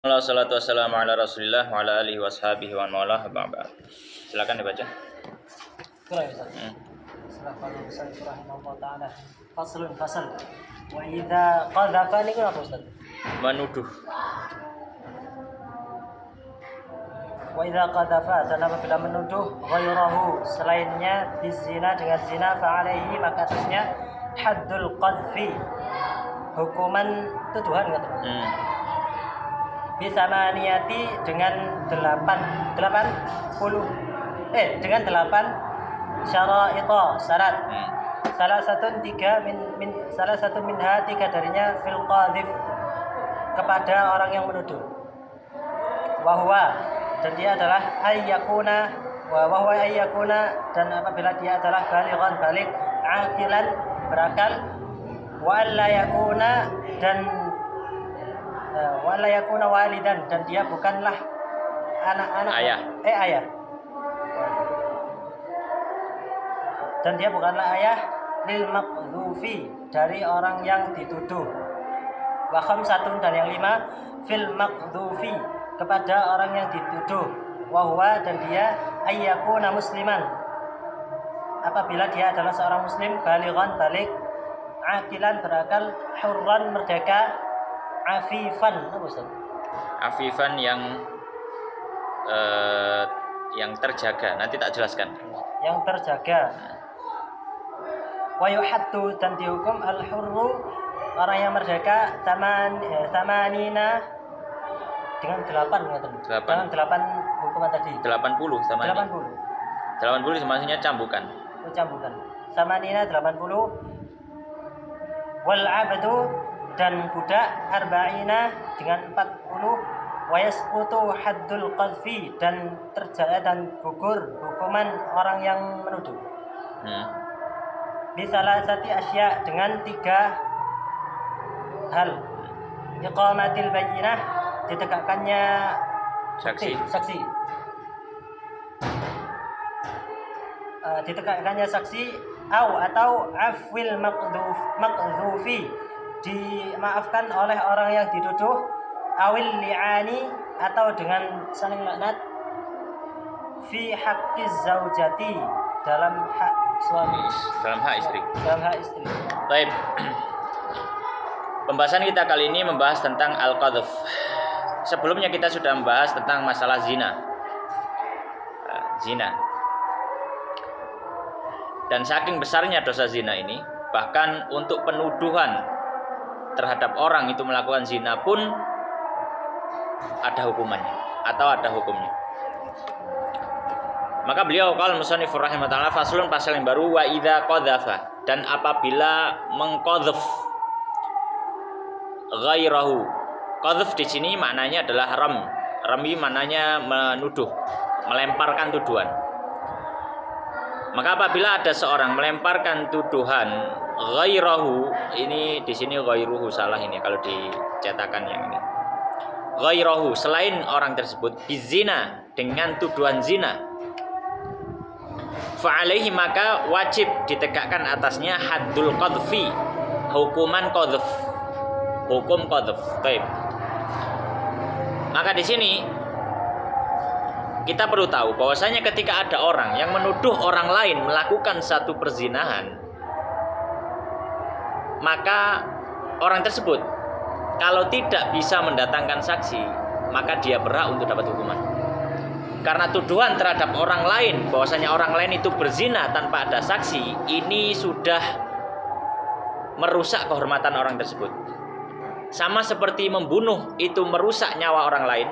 Wassalatu wassalamu ala Rasulillah wa ala alihi washabihi wa man walah ba'd. Silakan dibaca. Assalamualaikum warahmatullahi taala. Fasal. Wa idza qadhafa ni apa Ustaz? Menuduh. Wa idza qadhafa dan apabila menuduh ghairahu selainnya bizina dengan zina fa alaihi maka atasnya haddul qadhfi. Hukuman tuduhan enggak? Bisa maniyati dengan 80 dengan 8 syara'ita syarat. Salah satu minha tiga darinya fil qadhif kepada orang yang menuduh. Wahwa dan dia adalah ayyakuna dan apabila dia adalah balik aqilan berakal wa alla yakuna wala yakuna walidan dan dia bukanlah anak-anak ayah dan dia bukanlah ayah lil maqdhufi dari orang yang dituduh wa khamsatun dan yang 5 fil maqdhufi kepada orang yang dituduh wa huwa dan dia ayyakuna musliman apabila dia adalah seorang muslim balik aqilan berakal hurran merdeka afifan apa Ustaz? Afifan yang terjaga. Nanti tak jelaskan. Yang terjaga. Wa yuhaddu dan dihukum al-hurru orang yang merdeka samanina dengan 8 kata. Dengan 8 hukuman tadi. 80 sama 80 maksudnya cambukan. Cambukan. Samanina 80 wal 'abdu dan budak arba'ina dengan 40 wa yasqutu haddul qadhfi dan terjadi dan gugur hukuman orang yang menuduh. Bisalah sati asya dengan 3 hal. Iqamatil bayyinah ditegakkannya saksi. Ditegakkannya saksi atau afwil maqdhufi dimaafkan oleh orang yang dituduh awil li'ani atau dengan saling laknat fi haqqiz zaujati dalam hak suami dalam hak istri. Baik. Pembahasan kita kali ini membahas tentang al-qadhf. Sebelumnya kita sudah membahas tentang masalah zina. Dan saking besarnya dosa zina ini, bahkan untuk penuduhan terhadap orang itu melakukan zina pun ada hukumannya atau ada hukumnya. Maka beliau qala musannif rahimahullah faslun pasal yang baru wa idza qadhafa dan apabila mengqadhf ghairahu. Qadhf di sini maknanya adalah rami maknanya menuduh, melemparkan tuduhan. Maka apabila ada seorang melemparkan tuduhan ghairahu, ini di sini ghairuhu salah ini kalau dicetakan yang ini. Ghairahu selain orang tersebut bizina dengan tuduhan zina. Fa alaihi maka wajib ditegakkan atasnya haddul qadhfi, hukuman qadhf. Hukum qadhf. Baik. Maka di sini kita perlu tahu bahwasanya ketika ada orang yang menuduh orang lain melakukan satu perzinahan, maka orang tersebut kalau tidak bisa mendatangkan saksi, maka dia berhak untuk dapat hukuman. Karena tuduhan terhadap orang lain bahwasanya orang lain itu berzina tanpa ada saksi, ini sudah merusak kehormatan orang tersebut. Sama seperti membunuh itu merusak nyawa orang lain,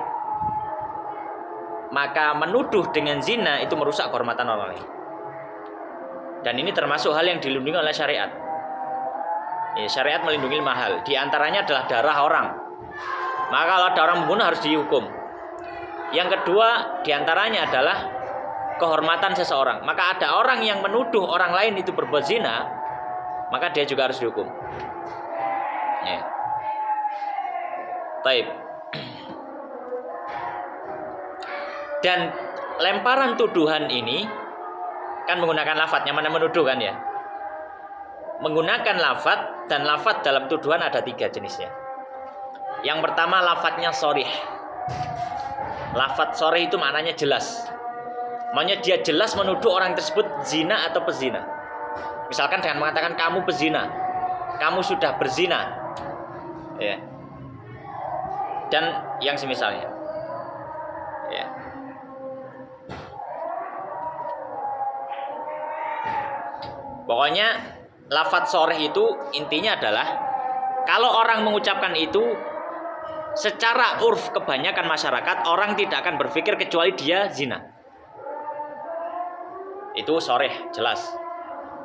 maka menuduh dengan zina itu merusak kehormatan orang lain. Dan ini termasuk hal yang dilindungi oleh syariat. Syariat melindungi 5 hal. Di antaranya adalah darah orang. Maka kalau ada orang membunuh harus dihukum. Yang kedua di antaranya adalah kehormatan seseorang. Maka ada orang yang menuduh orang lain itu berbuat zina, maka dia juga harus dihukum. Baik. Dan lemparan tuduhan ini kan menggunakan lafadz, yang mana menuduh kan ya. Menggunakan lafadz, dan lafadz dalam tuduhan ada 3 jenisnya. Yang pertama lafadznya sharih. Lafadz soreh itu maknanya jelas. Maknanya dia jelas menuduh orang tersebut zina atau pezina. Misalkan dengan mengatakan kamu pezina, kamu sudah berzina, ya. Dan yang semisalnya, ya. Pokoknya lafadz soreh itu intinya adalah kalau orang mengucapkan itu secara urf kebanyakan masyarakat orang tidak akan berpikir kecuali dia zina. Itu soreh jelas.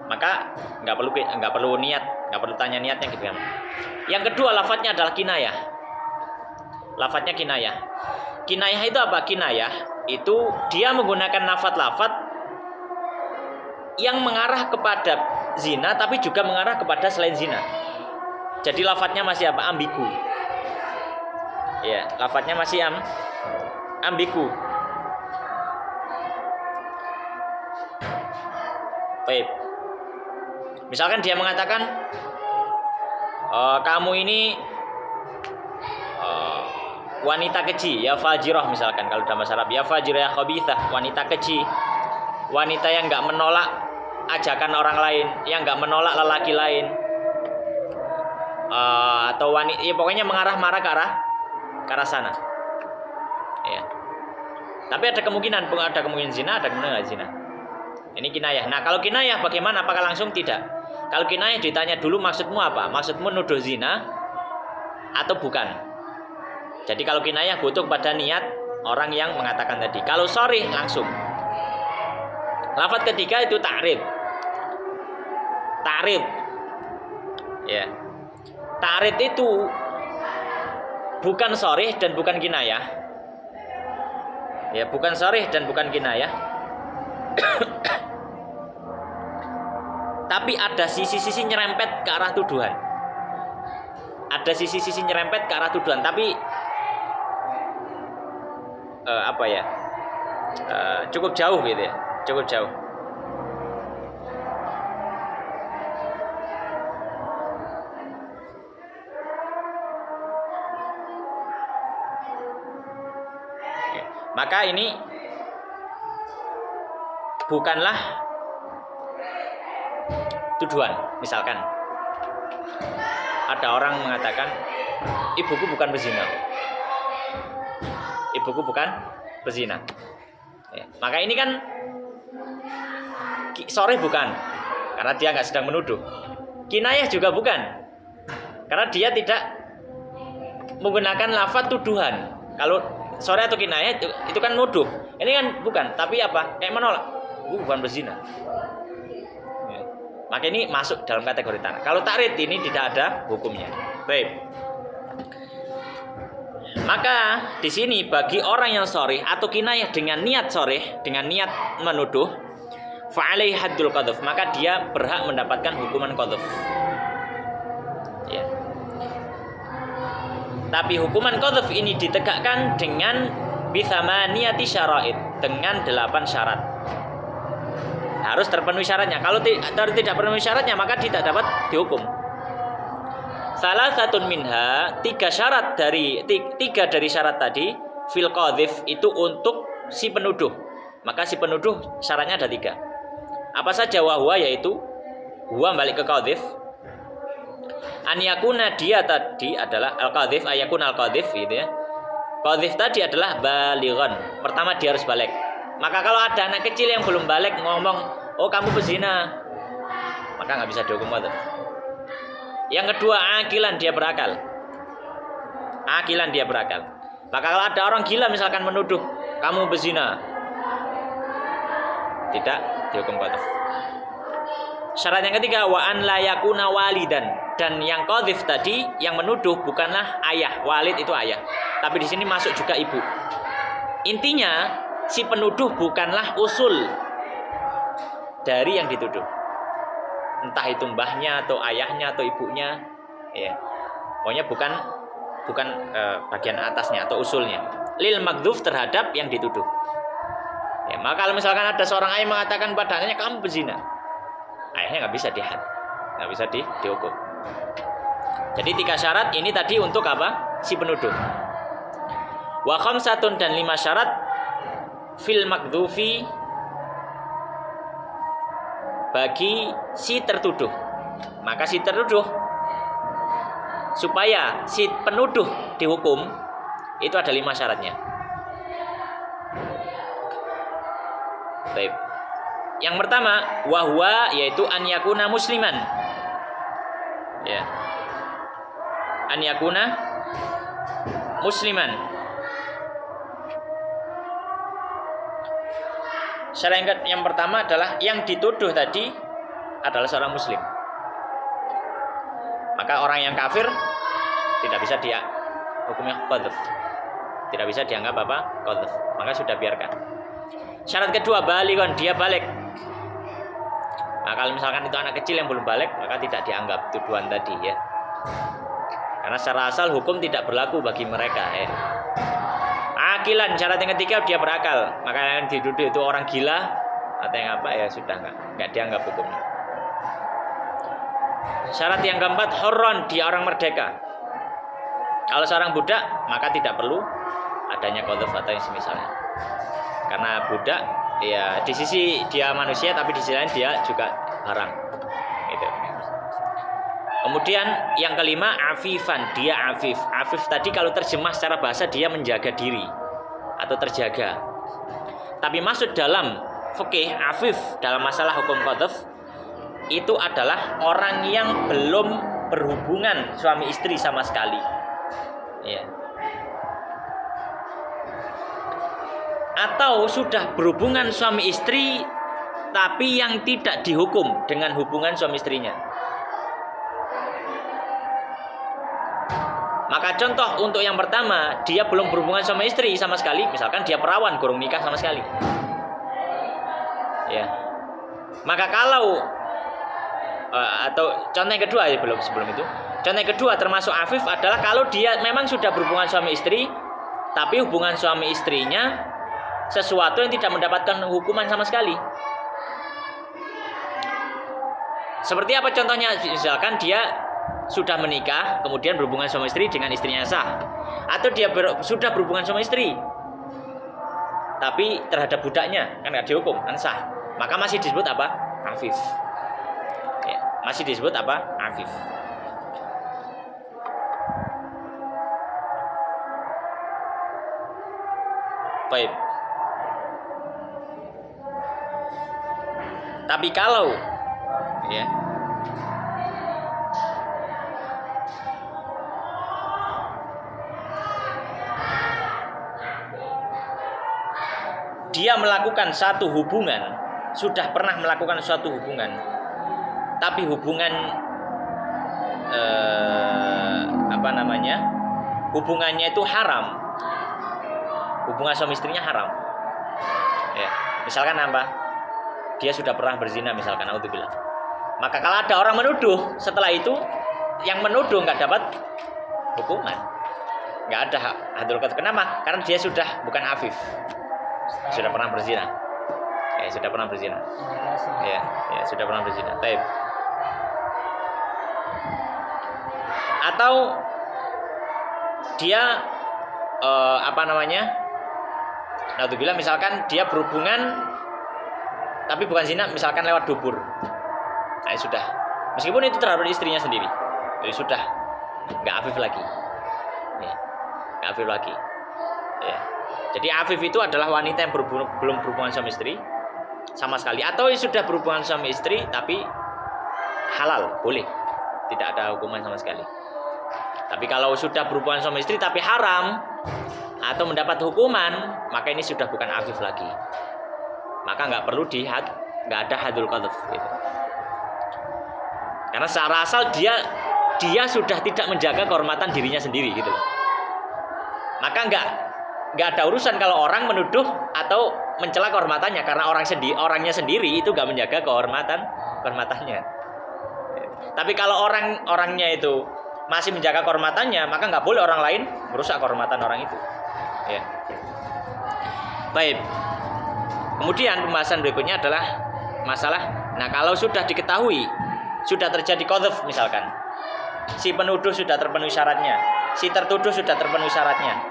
Maka nggak perlu niat, nggak perlu tanya niatnya gitu kan. Yang kedua lafadznya adalah kinayah. Lafadznya kinayah. Kinayah itu apa? Kinayah itu dia menggunakan lafadz yang mengarah kepada zina tapi juga mengarah kepada selain zina. Jadi lafadznya masih apa? Ambigu. Ya, lafadznya masih ambigu. Baik. Misalkan dia mengatakan kamu ini wanita keji, ya fajirah misalkan kalau dalam bahasa Arab, ya fajirah ya khabithah, wanita keji, wanita yang enggak menolak ajakan orang lain, yang enggak menolak lelaki lain, atau wanita, ya pokoknya mengarah-marah ke arah sana. Ya. Tapi ada kemungkinan zina, ada kemungkinan nggak zina. Ini kinayah. Nah kalau kinayah bagaimana? Apakah langsung? Tidak. Kalau kinayah ditanya dulu maksudmu apa? Maksudmu nuduh zina atau bukan? Jadi kalau kinayah butuh pada niat orang yang mengatakan tadi. Kalau sorry langsung. Lafadz ketiga itu ta'rif. Ta'rif. Ya. Ta'rif itu bukan sorry dan bukan kinayah. Ya, bukan sorry dan bukan kinayah. Tapi ada sisi-sisi nyerempet ke arah tuduhan. Ada sisi-sisi nyerempet ke arah tuduhan, tapi cukup jauh gitu ya, cukup jauh. Maka ini bukanlah tuduhan. Misalkan ada orang mengatakan ibuku bukan pezina. Ibuku bukan pezina. Ya, maka ini kan sorry bukan, karena dia nggak sedang menuduh. Kinayah juga bukan, karena dia tidak menggunakan lafadz tuduhan. Kalau sorry atau kinayah itu kan nuduh. Ini kan bukan, tapi apa? Kayak menolak. Bukan berzina. Ya. Maka ini masuk dalam kategori tanah. Kalau ta'rid ini tidak ada hukumnya. Baik. Maka di sini bagi orang yang sorry atau kinayah dengan niat sorry, dengan niat menuduh, fa'alaihi haddul qadhf, maka dia berhak mendapatkan hukuman qadhf. Ya. Tapi hukuman qadhf ini ditegakkan dengan bithamaniyati syara'id, dengan 8 syarat. Harus terpenuhi syaratnya. Kalau tidak terpenuhi syaratnya maka tidak dapat dihukum. Salah satu minha, 3 dari syarat tadi fil qadhif itu untuk si penuduh. Maka si penuduh syaratnya ada 3. Apa saja? Wahwa, yaitu huwa balik ke qadhif. An yakuna, dia tadi adalah al-qadhif, ayakun al-qadhif gitu ya. Qadhif tadi adalah balighan. Pertama dia harus balik. Maka kalau ada anak kecil yang belum balik ngomong, "Oh, kamu pezina." Maka enggak bisa dihukum qadhif. Yang kedua, akilan, dia berakal. Akilan, dia berakal. Maka kalau ada orang gila misalkan menuduh kamu berzina, tidak dihukum qadhif. Syarat yang ketiga, wa an la yakuna walidan, dan yang qadhif tadi yang menuduh bukanlah ayah. Walid itu ayah. Tapi di sini masuk juga ibu. Intinya si penuduh bukanlah usul dari yang dituduh. Entah itu mbahnya atau ayahnya atau ibunya, ya. Pokoknya bukan bagian atasnya atau usulnya. Lil maghdhuf, terhadap yang dituduh. Ya, maka kalau misalkan ada seorang ayah mengatakan pada anaknya kamu berzina, ayahnya nggak bisa nggak bisa dihukum. Jadi 3 syarat ini tadi untuk apa? Si penuduh. Wa khamsatun dan 5 syarat fil makdhufi bagi si tertuduh. Maka si tertuduh supaya si penuduh dihukum itu ada 5 syaratnya. Baik. Yang pertama, wahwa yaitu an yakuna musliman. Ya. An yakuna musliman. Syarat yang pertama adalah yang dituduh tadi adalah seorang muslim. Maka orang yang kafir tidak bisa dia hukumnya qadzaf. Tidak bisa dianggap apa? Qadzaf. Maka sudah biarkan. Syarat kedua, balighun, dia balik. Nah, kalau misalkan itu anak kecil yang belum balik, maka tidak dianggap tuduhan tadi ya. Karena secara asal hukum tidak berlaku bagi mereka ya. Akilan, syarat yang ketiga dia berakal. Maka yang dituduh itu orang gila atau yang apa ya sudah enggak dianggap hukumnya. Syarat yang keempat, hurron, dia orang merdeka. Kalau seorang budak, maka tidak perlu adanya qadzaf atau yang semisalnya. Karena budak ya di sisi dia manusia tapi di sisi lain dia juga barang. Gitu. Kemudian yang kelima, afifan, dia afif. Afif tadi kalau terjemah secara bahasa dia menjaga diri atau terjaga. Tapi maksud dalam fikih afif dalam masalah hukum qadzaf itu adalah orang yang belum berhubungan suami istri sama sekali. Ya. Atau sudah berhubungan suami istri tapi yang tidak dihukum dengan hubungan suami istrinya. Maka contoh untuk yang pertama, dia belum berhubungan suami istri sama sekali, misalkan dia perawan, kurang nikah sama sekali. Ya. Maka kalau atau contoh yang kedua ya sebelum itu. Contoh yang kedua termasuk afif adalah kalau dia memang sudah berhubungan suami istri tapi hubungan suami istrinya sesuatu yang tidak mendapatkan hukuman sama sekali. Seperti apa contohnya? Misalkan dia sudah menikah, kemudian berhubungan suami istri dengan istrinya sah, atau dia sudah berhubungan suami istri, tapi terhadap budaknya kan nggak dihukum, kan sah. Maka masih disebut apa? Afif. Ya, masih disebut apa? Afif. Baik. Tapi kalau ya dia melakukan satu hubungan, sudah pernah melakukan suatu hubungan, tapi hubungan hubungannya itu haram, hubungan suami istrinya haram. Ya, misalkan apa? Dia sudah pernah berzina misalkan, naudzubillah. Maka kalau ada orang menuduh, setelah itu yang menuduh nggak dapat hukuman, nggak ada hadul qadzaf. Kenapa? Karena dia sudah bukan afif, sudah pernah berzina. Ya, sudah pernah berzina. Ya, sudah pernah berzina. Taib. Atau dia naudzubillah, misalkan dia berhubungan tapi bukan zina, misalkan lewat dubur. Nah, sudah. Meskipun itu terhadap istrinya sendiri, jadi sudah nggak afif lagi. Ya, nggak afif lagi. Ya. Jadi afif itu adalah wanita yang belum berhubungan suami istri sama sekali, atau sudah berhubungan suami istri tapi halal, boleh, tidak ada hukuman sama sekali. Tapi kalau sudah berhubungan suami istri tapi haram atau mendapat hukuman, maka ini sudah bukan afif lagi. Maka nggak perlu nggak ada hadul qadzaf gitu. Karena secara asal dia sudah tidak menjaga kehormatan dirinya sendiri gitu loh. Maka nggak ada urusan kalau orang menuduh atau mencela kehormatannya, karena orangnya sendiri itu nggak menjaga kehormatannya. Tapi kalau orangnya itu masih menjaga kehormatannya, maka nggak boleh orang lain merusak kehormatan orang itu. Ya. Baik. Kemudian pembahasan berikutnya adalah masalah, nah kalau sudah diketahui sudah terjadi qadzaf misalkan, si penuduh sudah terpenuhi syaratnya, si tertuduh sudah terpenuhi syaratnya,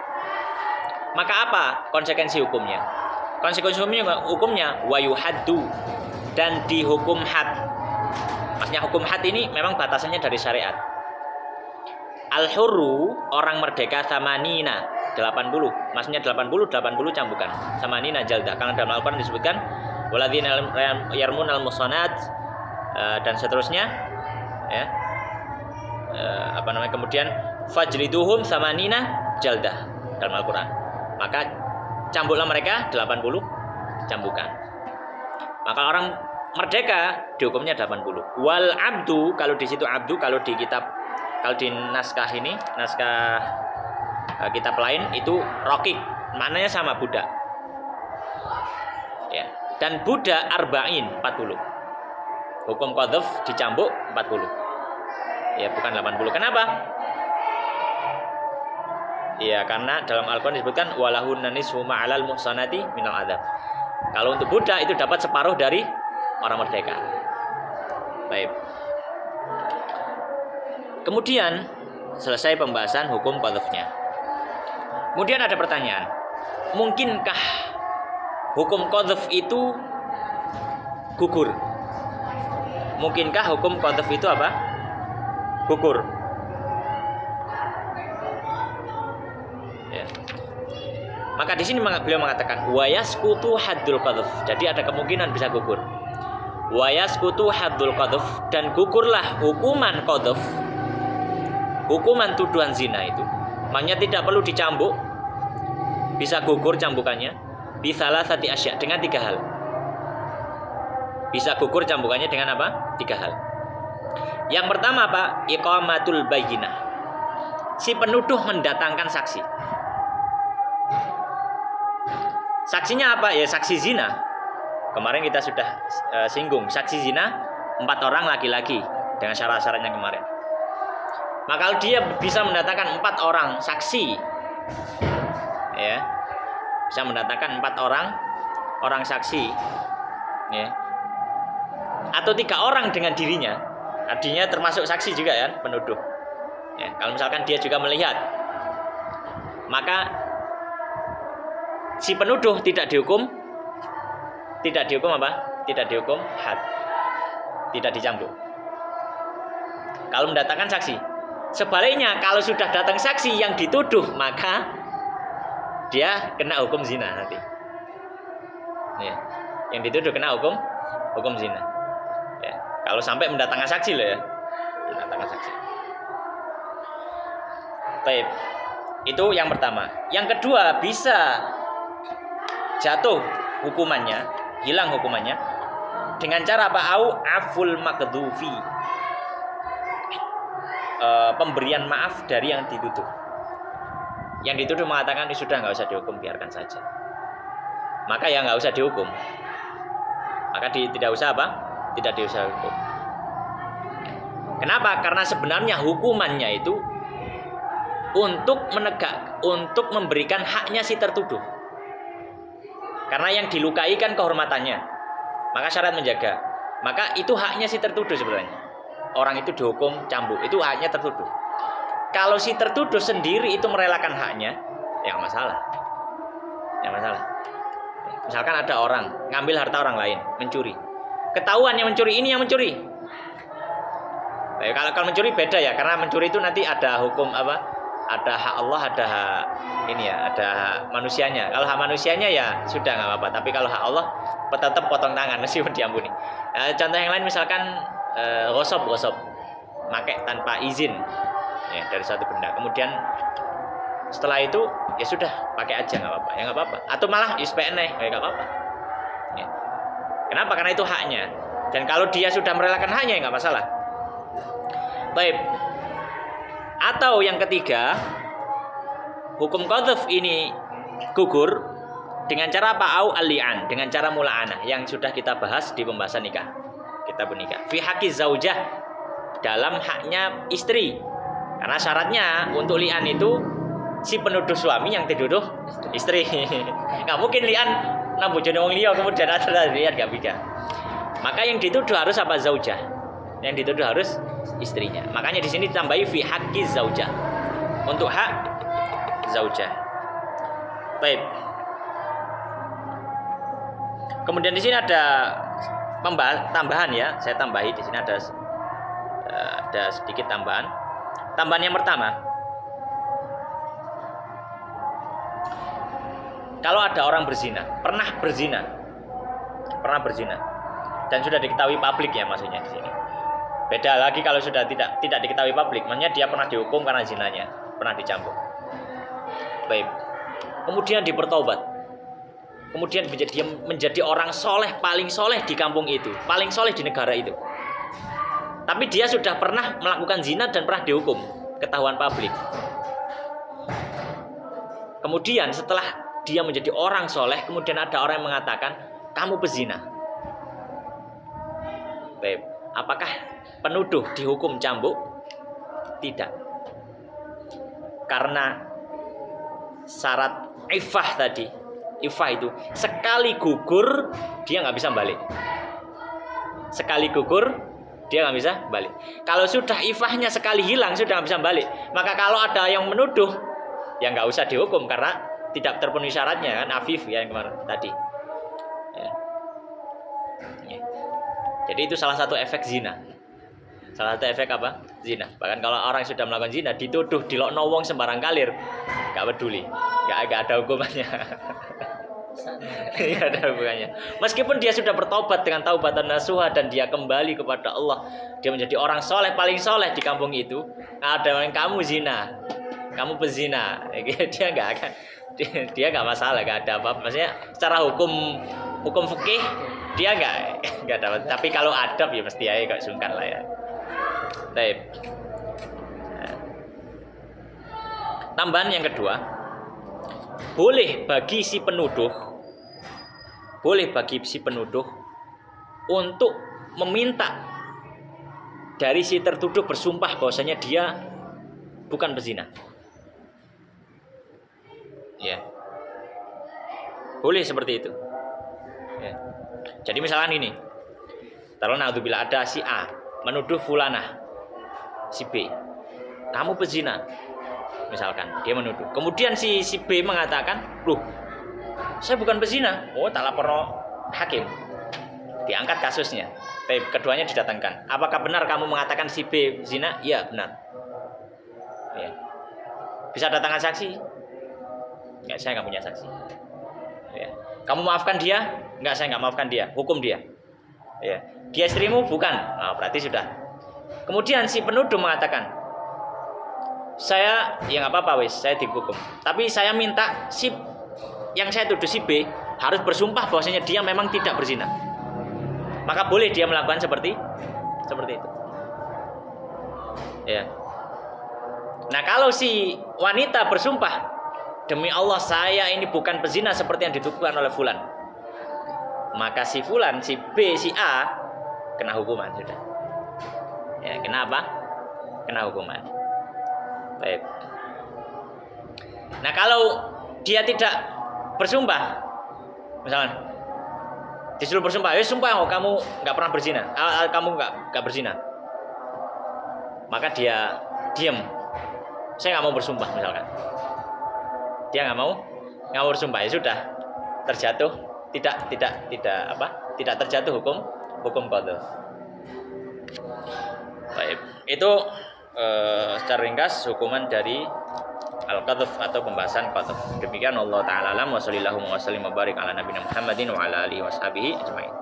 Maka apa konsekuensi hukumnya? Konsekuensi hukumnya wa yuhaddu, dan dihukum had. Maksudnya hukum had ini memang batasannya dari syariat. Al-hurru, orang merdeka, samanina 80. Maksudnya 80 cambukan. Samanina jaldah. Karena dalam Al-Qur'an disebutkan waladzina yarmunal musanat dan seterusnya, ya. Kemudian fajliduhum samanina jaldah dalam Al-Qur'an. Maka cambuklah mereka 80 cambukan. Maka orang merdeka dihukumnya 80. Wal abdu, kalau di situ abdu, kalau di naskah ini, naskah kitab lain itu rokik, maknanya sama budak. Ya. Dan budak arba'in 40. Hukum qadzaf dicambuk 40. Ya, bukan 80. Kenapa? Ya, karena dalam Al-Qur'an disebutkan walahunna nisfu ma'alal muhsanati minal adzab. Kalau untuk budak itu dapat separuh dari orang merdeka. Baik. Kemudian selesai pembahasan hukum qadzafnya. Kemudian ada pertanyaan, mungkinkah hukum qadzaf itu gugur? Mungkinkah hukum qadzaf itu apa? Gugur. Ya. Maka di sini beliau mengatakan wa yasqutu haddul qadzaf. Jadi ada kemungkinan bisa gugur. Wa yasqutu haddul qadzaf, dan gugurlah hukuman qadzaf. Hukuman tuduhan zina itu, maknanya tidak perlu dicambuk, bisa gugur cambukannya. Bisalah sati asya, dengan 3 hal. Bisa gugur cambukannya dengan apa? 3 hal. Yang pertama apa? Iqamatul bayyinah. Si penuduh mendatangkan saksi. Saksinya apa? Ya saksi zina. Kemarin kita sudah singgung, saksi zina 4 orang laki-laki dengan syarat-syaratnya kemarin. Maka kalau dia bisa mendatangkan 4 orang saksi, ya, bisa mendatangkan 4 orang saksi, ya, atau 3 orang dengan dirinya, artinya termasuk saksi juga ya, penuduh. Ya, kalau misalkan dia juga melihat, maka si penuduh tidak dihukum apa? Tidak dihukum had, tidak dicambuk. Kalau mendatangkan saksi. Sebaliknya, kalau sudah datang saksi yang dituduh, maka dia kena hukum zina nanti. Ya. Yang dituduh kena hukum zina. Ya. Kalau sampai mendatangkan saksi loh ya, mendatangkan saksi. Baik, itu yang pertama. Yang kedua, bisa jatuh hukumannya, hilang hukumannya dengan cara apa? Au aful makdhufi. Pemberian maaf dari yang dituduh. Yang dituduh mengatakan sudah nggak usah dihukum, biarkan saja. Maka ya nggak usah dihukum. Maka tidak usah apa? Tidak diusah hukum. Kenapa? Karena sebenarnya hukumannya itu untuk memberikan haknya si tertuduh. Karena yang dilukai kan kehormatannya. Maka syarat menjaga. Maka itu haknya si tertuduh sebenarnya. Orang itu dihukum cambuk, itu haknya tertuduh. Kalau si tertuduh sendiri itu merelakan haknya, ya masalah. Ya masalah. Misalkan ada orang ngambil harta orang lain, mencuri. Ketahuan yang mencuri ini yang mencuri. Kalau mencuri beda ya, karena mencuri itu nanti ada hukum apa? Ada hak Allah, ada hak ini ya, ada hak manusianya. Kalau hak manusianya ya sudah nggak apa-apa. Tapi kalau hak Allah tetap potong tangan meskipun diampuni. Contoh yang lain misalkan gosop pakai tanpa izin ya dari satu benda, kemudian setelah itu ya sudah pakai aja nggak apa-apa, ya nggak apa-apa, atau malah ISPN ya nggak apa-apa ya. Kenapa? Karena itu haknya, dan kalau dia sudah merelakan haknya ya nggak masalah. Baik. Atau yang ketiga, hukum qadzaf ini gugur dengan cara apa? Au al-li'an, dengan cara mula'anah yang sudah kita bahas di pembahasan nikah. Kita bernikah fi haqqi zaujah, dalam haknya istri. Karena syaratnya untuk li'an itu si penuduh suami yang dituduh istri. Nggak mungkin li'an nang bojone wong liya kemudian ada li'an, nggak bisa. Maka yang dituduh harus apa? Zaujah. Yang dituduh harus istrinya. Makanya di sini ditambahi fi haqqi zaujah, untuk hak zaujah. Baik. Kemudian di sini ada tambahan ya, saya tambahi di sini ada sedikit tambahan. Tambahan yang pertama, kalau ada orang pernah berzina, dan sudah diketahui publik ya maksudnya di sini. Beda lagi kalau sudah tidak diketahui publik, maksudnya dia pernah dihukum karena zinanya, pernah dicambuk. Baik. Kemudian dipertobat. Kemudian dia menjadi orang soleh, paling soleh di kampung itu, paling soleh di negara itu. Tapi dia sudah pernah melakukan zina dan pernah dihukum, ketahuan publik. Kemudian setelah dia menjadi orang soleh, kemudian ada orang yang mengatakan, kamu pezina. Baik. Apakah penuduh dihukum cambuk? Tidak. Karena syarat ifah tadi, ifah itu sekali gugur dia nggak bisa balik. Sekali gugur dia nggak bisa balik. Kalau sudah ifahnya sekali hilang sudah nggak bisa balik. Maka kalau ada yang menuduh, ya nggak usah dihukum karena tidak terpenuhi syaratnya kan, afif ya yang kemarin tadi. Ya. Ya. Jadi itu salah satu efek zina. Salah satu efek apa? Zina. Bahkan kalau orang sudah melakukan zina dituduh dilokno wong sembarang kalir, gak peduli, gak ada hukumannya. Gak ada hukumannya. Meskipun dia sudah bertobat dengan taubatan nasuha dan dia kembali kepada Allah, dia menjadi orang soleh paling soleh di kampung itu. Ada yang kamu zina, kamu pezina, dia nggak akan, dia nggak masalah, nggak ada apa-apa. Maksudnya secara hukum fikih dia nggak dapat. Tapi kalau adab ya mesti aja kok sungkan lah ya. Baik. Tambahan yang kedua, boleh bagi si penuduh untuk meminta dari si tertuduh bersumpah bahwasanya dia bukan pezina. Ya. Boleh seperti itu. Ya. Jadi misalkan ini, taruh naudzubillah ada si A menuduh fulanah si B, kamu pezina, misalkan dia menuduh. Kemudian si B mengatakan, loh, saya bukan pezina. Oh, tak lapor hakim. Diangkat kasusnya. Keduanya didatangkan. Apakah benar kamu mengatakan si B zina? Iya, benar. Ya. Bisa datangkan saksi? Ya, saya nggak punya saksi. Ya. Kamu maafkan dia? Enggak, saya nggak maafkan dia. Hukum dia. Ya. Dia istrimu? Bukan. Nah, berarti sudah. Kemudian si penuduh mengatakan, saya ya nggak apa-apa wis, saya dihukum. Tapi saya minta si yang saya tuduh si B harus bersumpah bahwasanya dia memang tidak berzina. Maka boleh dia melakukan seperti itu. Ya. Nah, kalau si wanita bersumpah, demi Allah saya ini bukan pezina seperti yang dituduhkan oleh fulan, maka si fulan, si B, si A kena hukuman sudah. Ya, kenapa? Kena hukuman. Baik. Nah, kalau dia tidak bersumpah, misalnya disuruh bersumpah, sumpah kamu nggak pernah berzina, kamu nggak berzina, maka dia diam. Saya nggak mau bersumpah misalkan. Dia nggak mau bersumpah, ya sudah terjatuh tidak terjatuh hukum qadha. Baik, itu secara ringkas hukuman dari al-qadhf atau pembahasan qadhf. Demikian Allah taala alam wa sallallahu wa sallim wa barik ala nabiyina Muhammadin wa ala alihi washabihi ajmain.